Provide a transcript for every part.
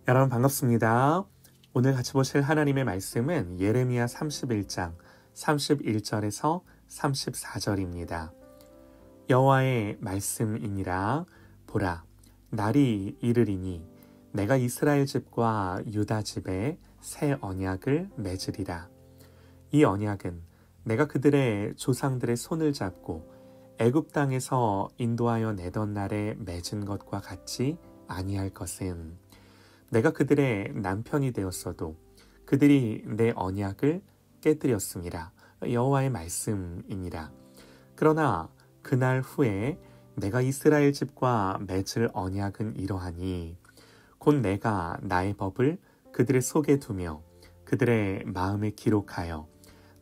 여러분 반갑습니다. 오늘 같이 보실 하나님의 말씀은 예레미야 31장 31절에서 34절입니다. 여호와의 말씀이니라. 보라, 날이 이르리니 내가 이스라엘 집과 유다 집에 새 언약을 맺으리라. 이 언약은 내가 그들의 조상들의 손을 잡고 애굽 땅에서 인도하여 내던 날에 맺은 것과 같지 아니할 것은, 내가 그들의 남편이 되었어도 그들이 내 언약을 깨뜨렸음이라. 여호와의 말씀이니라. 그러나 그날 후에 내가 이스라엘 집과 맺을 언약은 이러하니, 곧 내가 나의 법을 그들의 속에 두며 그들의 마음에 기록하여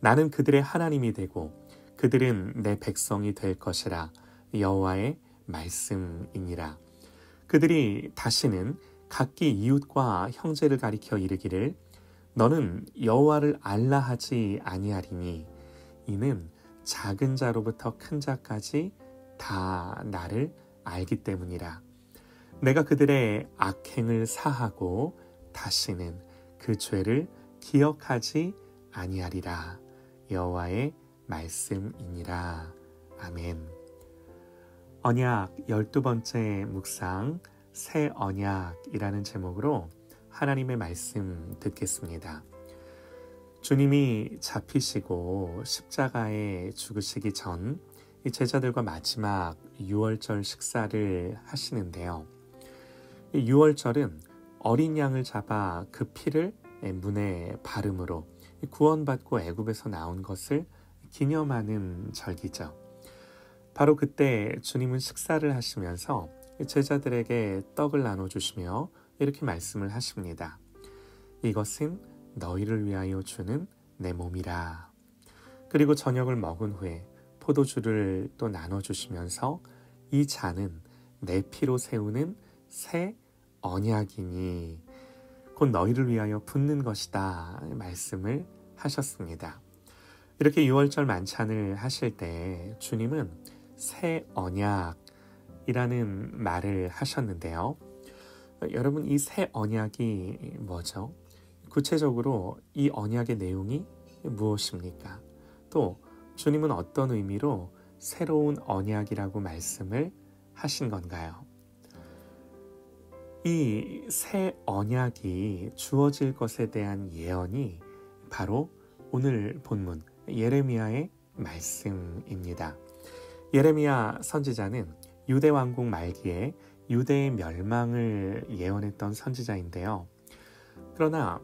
나는 그들의 하나님이 되고 그들은 내 백성이 될 것이라. 여호와의 말씀이니라. 그들이 다시는 각기 이웃과 형제를 가리켜 이르기를 너는 여호와를 알라 하지 아니하리니, 이는 작은 자로부터 큰 자까지 다 나를 알기 때문이라. 내가 그들의 악행을 사하고 다시는 그 죄를 기억하지 아니하리라. 여호와의 말씀이니라. 아멘. 언약 12번째 묵상, 새 언약이라는 제목으로 하나님의 말씀 듣겠습니다. 주님이 잡히시고 십자가에 죽으시기 전 이 제자들과 마지막 유월절 식사를 하시는데요. 이 유월절은 어린 양을 잡아 그 피를 문에 바름으로 구원받고 애굽에서 나온 것을 기념하는 절기죠. 바로 그때 주님은 식사를 하시면서 제자들에게 떡을 나눠주시며 이렇게 말씀을 하십니다. 이것은 너희를 위하여 주는 내 몸이라. 그리고 저녁을 먹은 후에 포도주를 또 나눠주시면서 이 잔은 내 피로 세우는 새 언약이니 곧 너희를 위하여 붓는 것이다 말씀을 하셨습니다. 이렇게 유월절 만찬을 하실 때 주님은 새 언약이라는 말을 하셨는데요. 여러분, 이 새 언약이 뭐죠? 구체적으로 이 언약의 내용이 무엇입니까? 또 주님은 어떤 의미로 새로운 언약이라고 말씀을 하신 건가요? 이 새 언약이 주어질 것에 대한 예언이 바로 오늘 본문 예레미야의 말씀입니다. 예레미야 선지자는 유대 왕국 말기에 유대의 멸망을 예언했던 선지자인데요. 그러나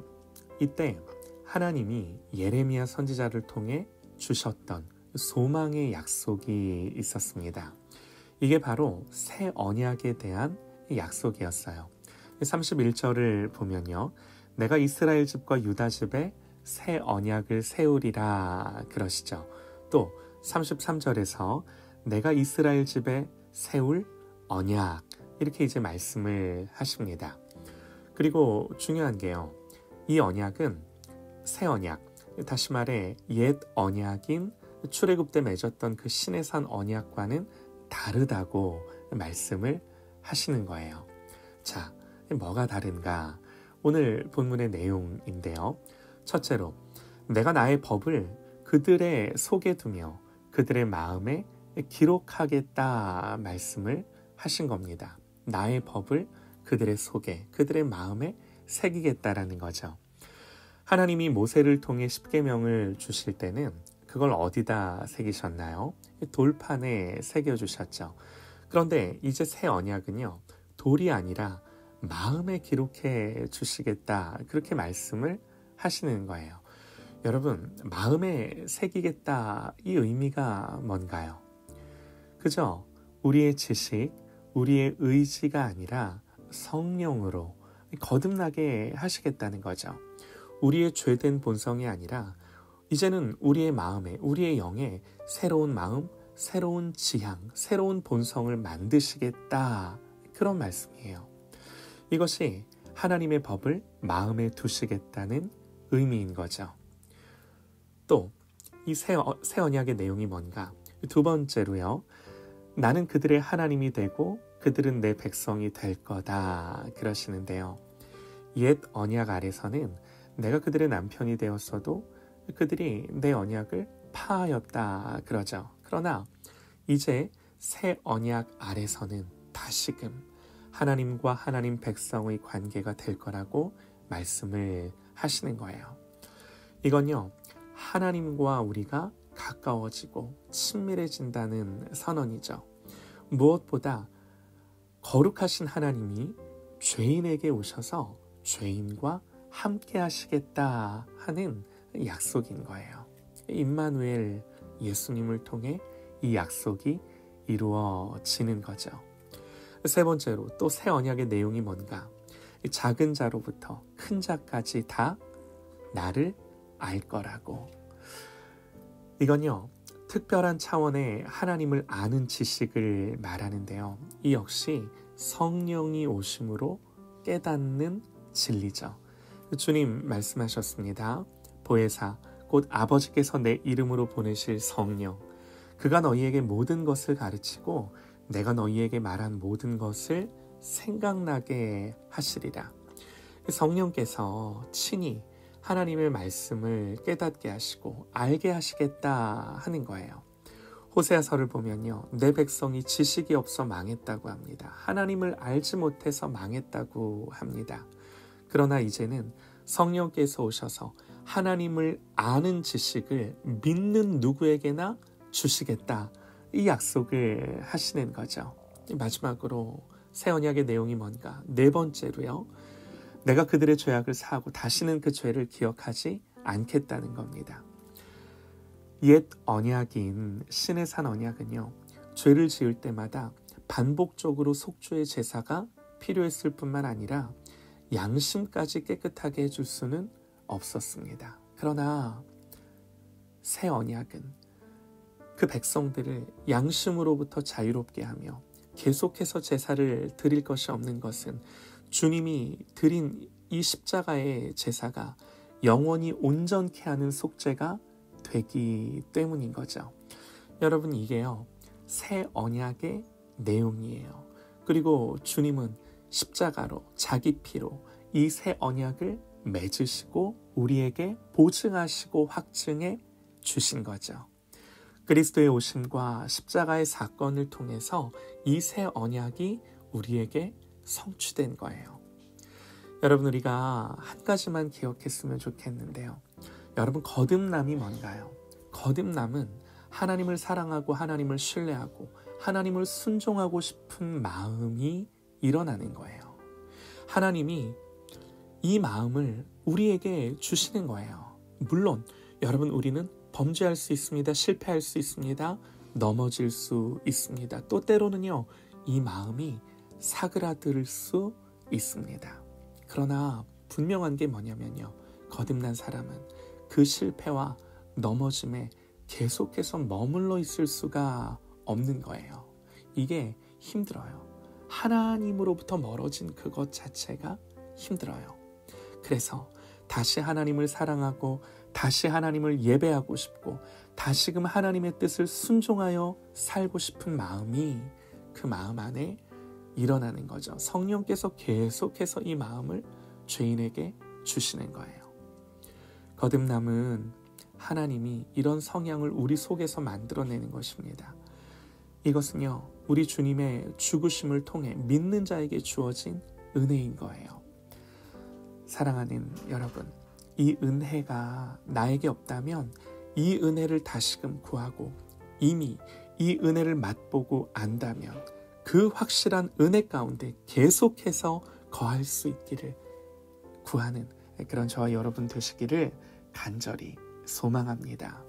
이때 하나님이 예레미야 선지자를 통해 주셨던 소망의 약속이 있었습니다. 이게 바로 새 언약에 대한 약속이었어요. 31절을 보면요, 내가 이스라엘 집과 유다 집에 새 언약을 세우리라 그러시죠. 또 33절에서 내가 이스라엘 집에 세울 언약, 이렇게 이제 말씀을 하십니다. 그리고 중요한 게요, 이 언약은 새 언약, 다시 말해 옛 언약인 출애굽 때 맺었던 그 시내산 언약과는 다르다고 말씀을 하시는 거예요. 자, 뭐가 다른가? 오늘 본문의 내용인데요. 첫째로, 내가 나의 법을 그들의 속에 두며 그들의 마음에 기록하겠다 말씀을 하신 겁니다. 나의 법을 그들의 속에, 그들의 마음에 새기겠다라는 거죠. 하나님이 모세를 통해 십계명을 주실 때는 그걸 어디다 새기셨나요? 돌판에 새겨주셨죠. 그런데 이제 새 언약은요, 돌이 아니라 마음에 기록해 주시겠다, 그렇게 말씀을 하시는 거예요. 여러분, 마음에 새기겠다, 이 의미가 뭔가요? 그죠? 우리의 지식, 우리의 의지가 아니라 성령으로 거듭나게 하시겠다는 거죠. 우리의 죄된 본성이 아니라 이제는 우리의 마음에, 우리의 영에 새로운 마음, 새로운 지향, 새로운 본성을 만드시겠다, 그런 말씀이에요. 이것이 하나님의 법을 마음에 두시겠다는 의미인 거죠. 또 이 새 언약의 내용이 뭔가? 두 번째로요, 나는 그들의 하나님이 되고 그들은 내 백성이 될 거다 그러시는데요. 옛 언약 아래서는 내가 그들의 남편이 되었어도 그들이 내 언약을 파하였다 그러죠. 그러나 이제 새 언약 아래서는 다시금 하나님과 하나님 백성의 관계가 될 거라고 말씀을 하시는 거예요. 이건요, 하나님과 우리가 가까워지고 친밀해진다는 선언이죠. 무엇보다 거룩하신 하나님이 죄인에게 오셔서 죄인과 함께 하시겠다 하는 약속인 거예요. 임마누엘 예수님을 통해 이 약속이 이루어지는 거죠. 세 번째로 또 새 언약의 내용이 뭔가? 작은 자로부터 큰 자까지 다 나를 알 거라고. 이건요, 특별한 차원의 하나님을 아는 지식을 말하는데요. 이 역시 성령이 오심으로 깨닫는 진리죠. 주님 말씀하셨습니다. 보혜사 곧 아버지께서 내 이름으로 보내실 성령, 그가 너희에게 모든 것을 가르치고 내가 너희에게 말한 모든 것을 생각나게 하시리라. 성령께서 친히 하나님의 말씀을 깨닫게 하시고 알게 하시겠다 하는 거예요. 호세아서를 보면요, 내 백성이 지식이 없어 망했다고 합니다. 하나님을 알지 못해서 망했다고 합니다. 그러나 이제는 성령께서 오셔서 하나님을 아는 지식을 믿는 누구에게나 주시겠다, 이 약속을 하시는 거죠. 마지막으로 새 언약의 내용이 뭔가? 네 번째로요, 내가 그들의 죄악을 사하고 다시는 그 죄를 기억하지 않겠다는 겁니다. 옛 언약인 신의 산 언약은요, 죄를 지을 때마다 반복적으로 속죄의 제사가 필요했을 뿐만 아니라 양심까지 깨끗하게 해줄 수는 없었습니다. 그러나 새 언약은 그 백성들을 양심으로부터 자유롭게 하며 계속해서 제사를 드릴 것이 없는 것은 주님이 드린 이 십자가의 제사가 영원히 온전케 하는 속죄가 되기 때문인 거죠. 여러분, 이게요, 새 언약의 내용이에요. 그리고 주님은 십자가로 자기 피로 이 새 언약을 맺으시고 우리에게 보증하시고 확증해 주신 거죠. 그리스도의 오심과 십자가의 사건을 통해서 이 새 언약이 우리에게 성취된 거예요. 여러분, 우리가 한 가지만 기억했으면 좋겠는데요. 여러분, 거듭남이 뭔가요? 거듭남은 하나님을 사랑하고 하나님을 신뢰하고 하나님을 순종하고 싶은 마음이 일어나는 거예요. 하나님이 이 마음을 우리에게 주시는 거예요. 물론 여러분, 우리는 범죄할 수 있습니다. 실패할 수 있습니다. 넘어질 수 있습니다. 또 때로는요, 이 마음이 사그라들 수 있습니다. 그러나 분명한 게 뭐냐면요, 거듭난 사람은 그 실패와 넘어짐에 계속해서 머물러 있을 수가 없는 거예요. 이게 힘들어요. 하나님으로부터 멀어진 그것 자체가 힘들어요. 그래서 다시 하나님을 사랑하고 다시 하나님을 예배하고 싶고 다시금 하나님의 뜻을 순종하여 살고 싶은 마음이 그 마음 안에 일어나는 거죠. 성령께서 계속해서 이 마음을 죄인에게 주시는 거예요. 거듭남은 하나님이 이런 성향을 우리 속에서 만들어내는 것입니다. 이것은요, 우리 주님의 죽으심을 통해 믿는 자에게 주어진 은혜인 거예요. 사랑하는 여러분, 이 은혜가 나에게 없다면 이 은혜를 다시금 구하고 이미 이 은혜를 맛보고 안다면 그 확실한 은혜 가운데 계속해서 거할 수 있기를 구하는 그런 저와 여러분 되시기를 간절히 소망합니다.